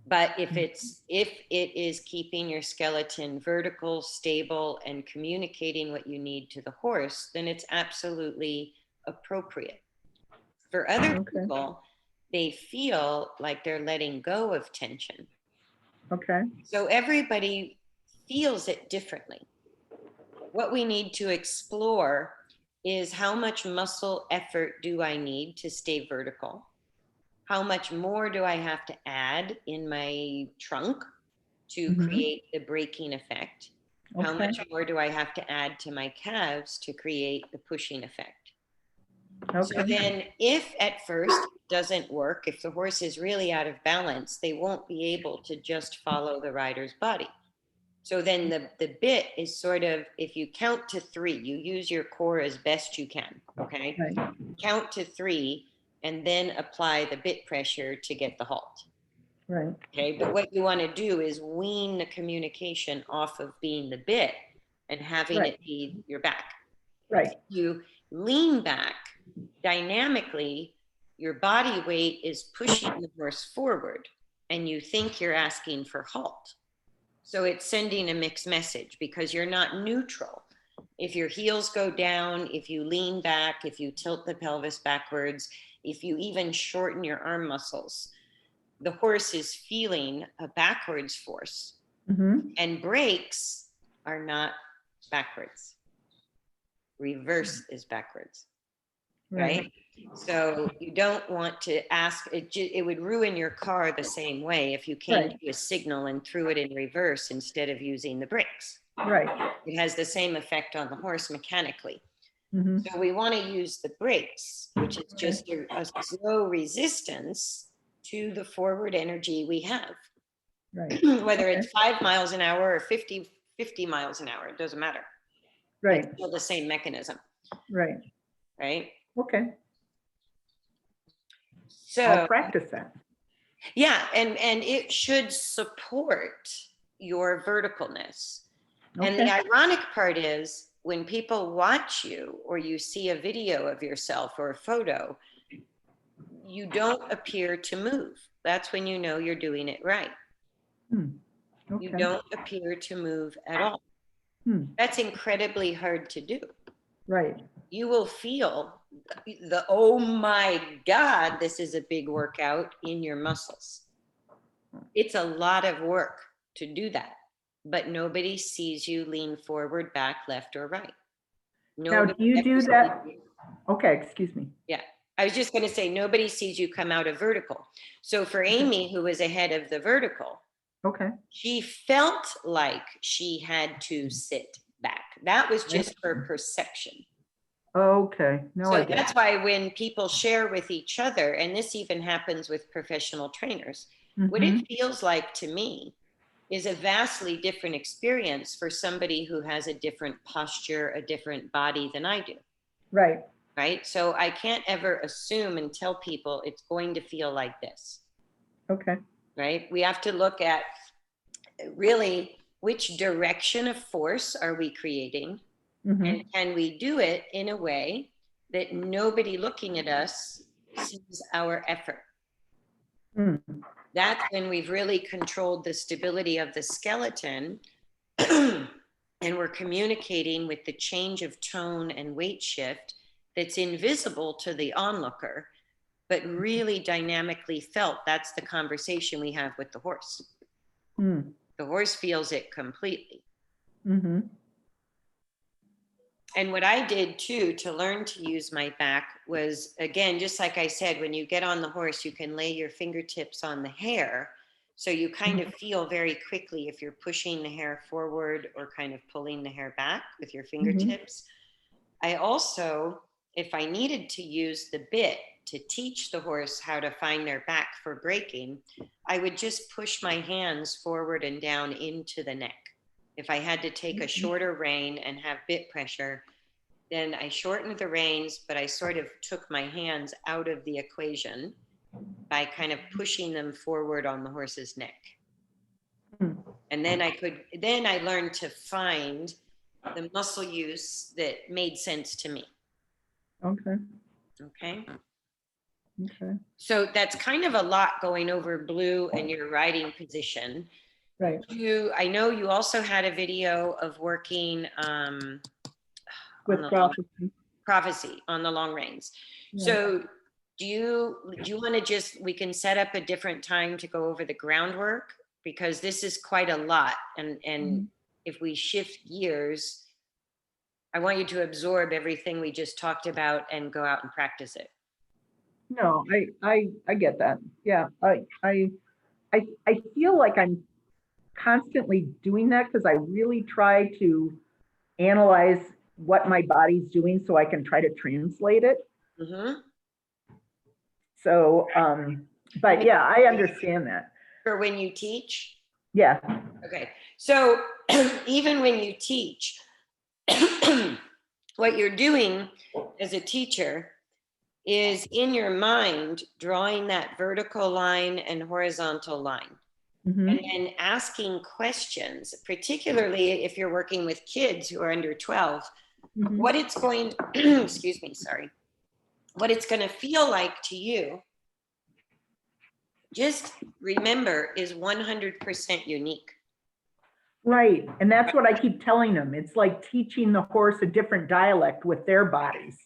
But if it is keeping your skeleton vertical, stable, and communicating what you need to the horse, then it's absolutely appropriate. For other people, they feel like they're letting go of tension. So everybody feels it differently. What we need to explore is how much muscle effort do I need to stay vertical? How much more do I have to add in my trunk to create the braking effect? How much more do I have to add to my calves to create the pushing effect? So then if at first it doesn't work, if the horse is really out of balance, they won't be able to just follow the rider's body. So then the bit is sort of, if you count to 3, you use your core as best you can, okay? Count to 3 and then apply the bit pressure to get the halt. Okay, but what you want to do is wean the communication off of being the bit and having it be your back. You lean back dynamically, your body weight is pushing the horse forward and you think you're asking for halt. So it's sending a mixed message because you're not neutral. If your heels go down, if you lean back, if you tilt the pelvis backwards, if you even shorten your arm muscles, the horse is feeling a backwards force, Mm-hmm. and brakes are not backwards. Reverse is backwards, right? So you don't want to ask, it would ruin your car the same way if you came Right. to a signal and threw it in reverse instead of using the brakes. Right. It has the same effect on the horse mechanically. Mm-hmm. So we want to use the brakes, which is just a slow resistance to the forward energy we have. Right. Whether it's 5 miles an hour or 50 miles an hour, it doesn't matter. Right. It's still the same mechanism, Right. right? Okay. So I'll practice that. yeah, and it should support your verticalness. And the Okay. ironic part is when people watch you or you see a video of yourself or a photo, you don't appear to move. That's when you know you're doing it right. You Okay. don't appear to move at all. That's incredibly hard to do. Right. You will feel the, oh my God, this is a big workout in your muscles. It's a lot of work to do that, but nobody sees you lean forward, back, left, or right. Now, do you do that? Okay, excuse me. Yeah, I was just going to say, nobody sees you come out of vertical. So for Amy, who was ahead of the vertical, Okay. she felt like she had to sit back. That was just her perception. Okay. No, I So get that's it. why when people share with each other, and this even happens with professional trainers, what Mhm. it feels like to me is a vastly different experience for somebody who has a different posture, a different body than I do. Right. Right. So I can't ever assume and tell people it's going to feel like this. Okay. Right. We have to look at really which direction of force are we creating, Mhm. and can we do it in a way that nobody looking at us sees our effort. Mm. That's when we've really controlled the stability of the skeleton and we're communicating with the change of tone and weight shift that's invisible to the onlooker, but really dynamically felt. That's the conversation we have with the horse. Mm. The horse feels it completely. Mhm. And what I did too to learn to use my back was, again, just like I said, when you get on the horse, you can lay your fingertips on the hair. So you kind of feel very quickly if you're pushing the hair forward or kind of pulling the hair back with your fingertips. I also, if I needed to use the bit to teach the horse how to find their back for braking, I would just push my hands forward and down into the neck. If I had to take a shorter rein and have bit pressure, then I shortened the reins, but I sort of took my hands out of the equation by kind of pushing them forward on the horse's neck. And then I learned to find the muscle use that made sense to me. Okay. Okay. Okay. So that's kind of a lot going over Blue and your riding position. Right. I know you also had a video of working With prophecy on the long reins. Yeah. So do you want to just, we can set up a different time to go over the groundwork, because this is quite a lot. And if we shift gears, I want you to absorb everything we just talked about and go out and practice it. No, I get that. Yeah. I feel like I'm constantly doing that because I really try to analyze what my body's doing so I can try to translate it. Mm-hmm. So, but yeah, I understand that. For when you teach? Yeah. Okay. So even when you teach, what you're doing as a teacher is in your mind drawing that vertical line and horizontal line. Mm-hmm. And then asking questions, particularly if you're working with kids who are under 12, what it's going, excuse me, sorry, what it's going to feel like to you, just remember, is 100% unique. Right. And that's what I keep telling them. It's like teaching the horse a different dialect with their bodies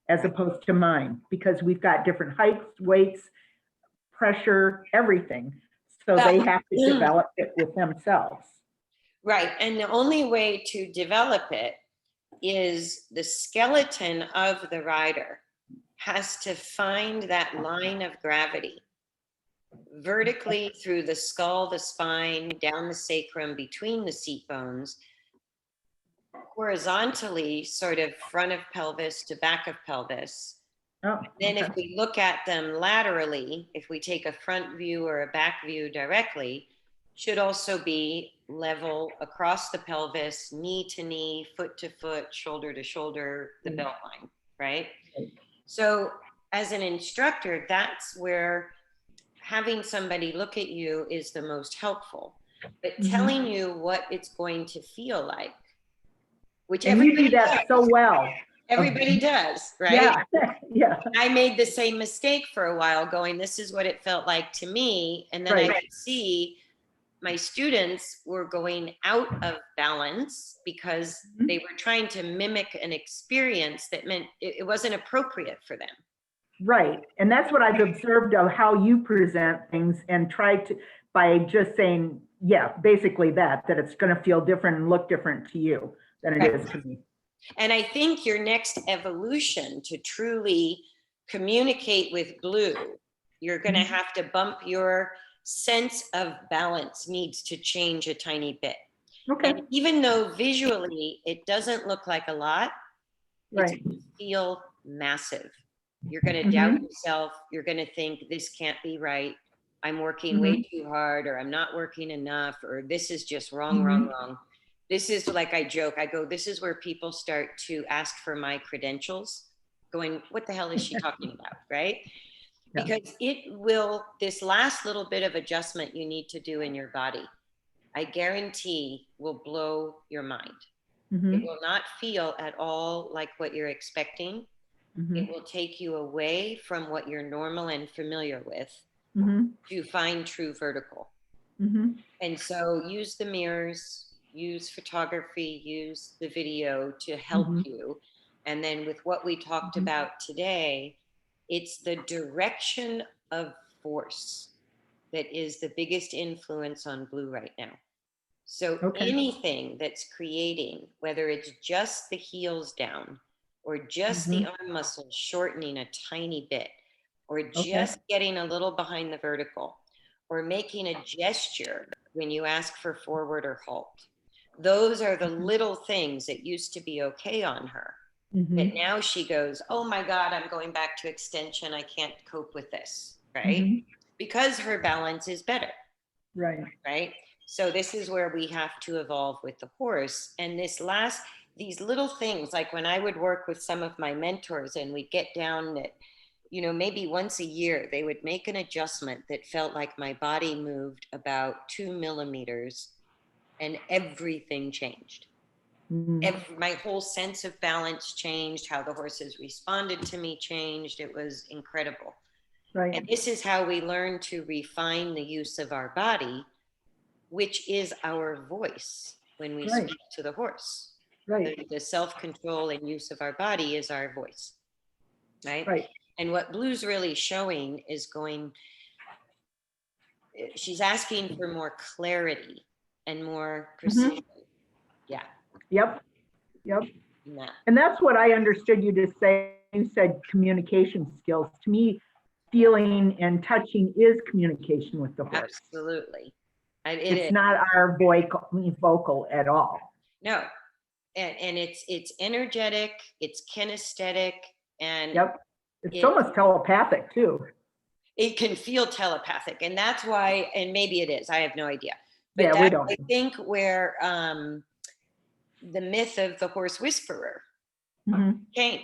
as opposed to mine, because we've got different heights, weights, pressure, everything. So Well, they have to develop it with themselves. right. And the only way to develop it is the skeleton of the rider has to find that line of gravity vertically through the skull, the spine, down the sacrum, between the seat bones, horizontally, sort of front of pelvis to back of pelvis. Oh, Then if okay. we look at them laterally, if we take a front view or a back view directly, should also be level across the pelvis, knee to knee, foot to foot, shoulder to shoulder, the belt line, right? So as an instructor, that's where having somebody look at you is the most helpful. But telling you what it's going to feel like, which And you do everybody that does. so well. Everybody does, right? Yeah, yeah, I made the same mistake for a while going, this is what it felt like to me. And then I Right. could see my students were going out of balance because they were trying to mimic an experience that meant it wasn't appropriate for them. right. And that's what I've observed of how you present things and try to, by just saying, yeah, basically that it's going to feel different and look different to you than it is to me. And I think your next evolution to truly communicate with Blue, you're going to have to bump your sense of balance needs to change a tiny bit. Okay, And even though visually it doesn't look like a lot, it's right. going to feel massive. You're going to doubt yourself. You're going to think this can't be right. I'm working way too hard, or I'm not working enough, or this is just wrong, wrong, wrong. This is like I joke, I go, this is where people start to ask for my credentials, going, what the hell is she talking about, right? Yeah. Because it will, this last little bit of adjustment you need to do in your body, I guarantee will blow your mind. It will not feel at all like what you're expecting. It will take you away from what you're normal and familiar with to find true vertical. And so use the mirrors, use photography, use the video to help you. And then with what we talked about today, it's the direction of force that is the biggest influence on Blue right now. So anything that's creating, whether it's just the heels down or just the arm muscles shortening a tiny bit, or just getting a little behind the vertical, or making a gesture when you ask for forward or halt. Those are the little things that used to be okay on her. That now she goes, oh my God, I'm going back to extension. I can't cope with this, right? Because her balance is better. Right. Right. So this is where we have to evolve with the horse. And these little things, like when I would work with some of my mentors and we'd get down that, maybe once a year, they would make an adjustment that felt like my body moved about 2 millimeters and everything changed. My whole sense of balance changed, how the horses responded to me changed. It was incredible. Right. And this is how we learn to refine the use of our body, which is our voice when we speak to the horse. Right. The self-control and use of our body is our voice, right? Right. And what Blue's really showing is she's asking for more clarity and more precision. Yeah. Yep. Yeah. And that's what I understood you to say. You said communication skills. To me, feeling and touching is communication with the horse. Absolutely. It's not our vocal at all. No. And it's energetic, it's kinesthetic, and It's almost telepathic too. It can feel telepathic, and that's why, and maybe it is, I have no idea. But Yeah, we don't. I think where the myth of the horse whisperer came,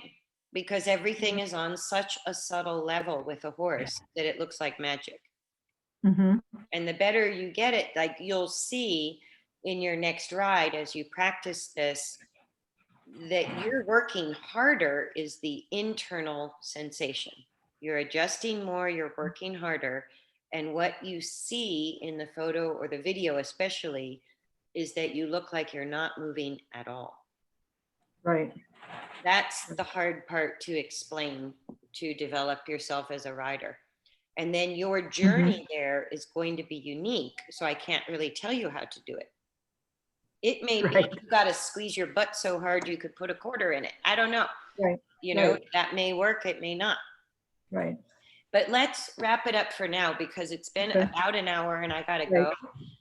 because everything is on such a subtle level with a horse that it looks like magic. And the better you get it, like you'll see in your next ride as you practice this, that you're working harder is the internal sensation. You're adjusting more, you're working harder. And what you see in the photo or the video, especially, is that you look like you're not moving at all. Right. That's the hard part to explain to develop yourself as a rider. And then your journey there is going to be unique. So I can't really tell you how to do it. It may be Right. you got to squeeze your butt so hard you could put a quarter in it. I don't know. Right. You know, Right. that may work, it may not. Right. But let's wrap it up for now because it's been Okay. about an hour and I got to Right. go.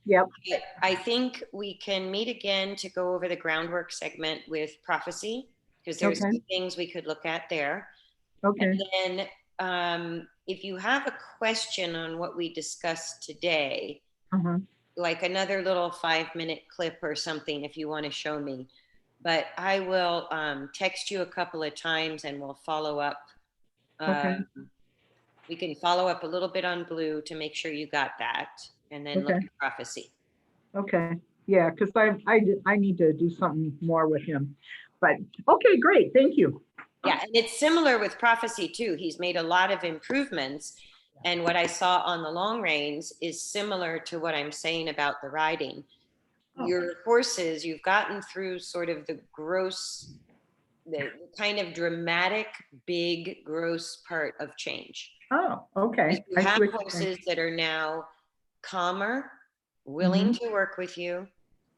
Yep. But I think we can meet again to go over the groundwork segment with prophecy because there's Okay. some things we could look at there. Okay. And then if you have a question on what we discussed today, Uh-huh. like another little 5-minute clip or something, if you want to show me, but I will text you a couple of times and we'll follow up. Okay. We can follow up a little bit on Blue to make sure you got that and then look Okay. at prophecy. Okay. Yeah, because I need to do something more with him. But okay, great. Thank you. Yeah, and it's similar with prophecy too. He's made a lot of improvements. And what I saw on the long reins is similar to what I'm saying about the riding. Oh. Your horses, you've gotten through sort of the gross, the kind of dramatic, big, gross part of change. Oh, okay. You I have see what you're saying. horses that are now calmer, willing to work with you.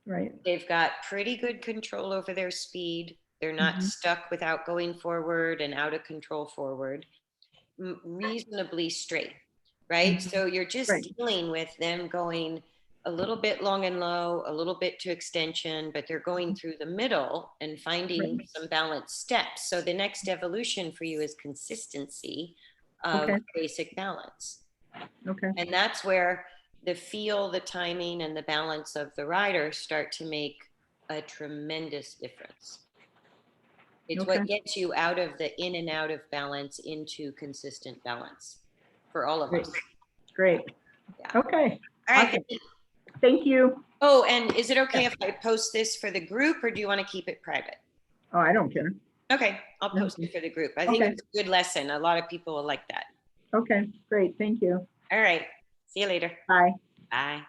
Right. They've got pretty good control over their speed. They're not stuck without going forward and out of control forward. Reasonably straight, right? So you're just Right. dealing with them going a little bit long and low, a little bit to extension, but they're going through the middle and finding Right. some balanced steps. So the next evolution for you is consistency of Okay. basic balance. Okay. And that's where the feel, the timing, and the balance of the rider start to make a tremendous difference. It's Okay. what gets you out of the in and out of balance into consistent balance for all of Great. us. Great. Yeah. Okay. All right. Awesome. Thank you. Oh, and is it okay if I post this for the group or do you want to keep it private? Oh, I don't care. Okay, I'll post it for the group. I think Okay. it's a good lesson. A lot of people will like that. Okay, great. Thank you. All right. See you later. Bye. Bye.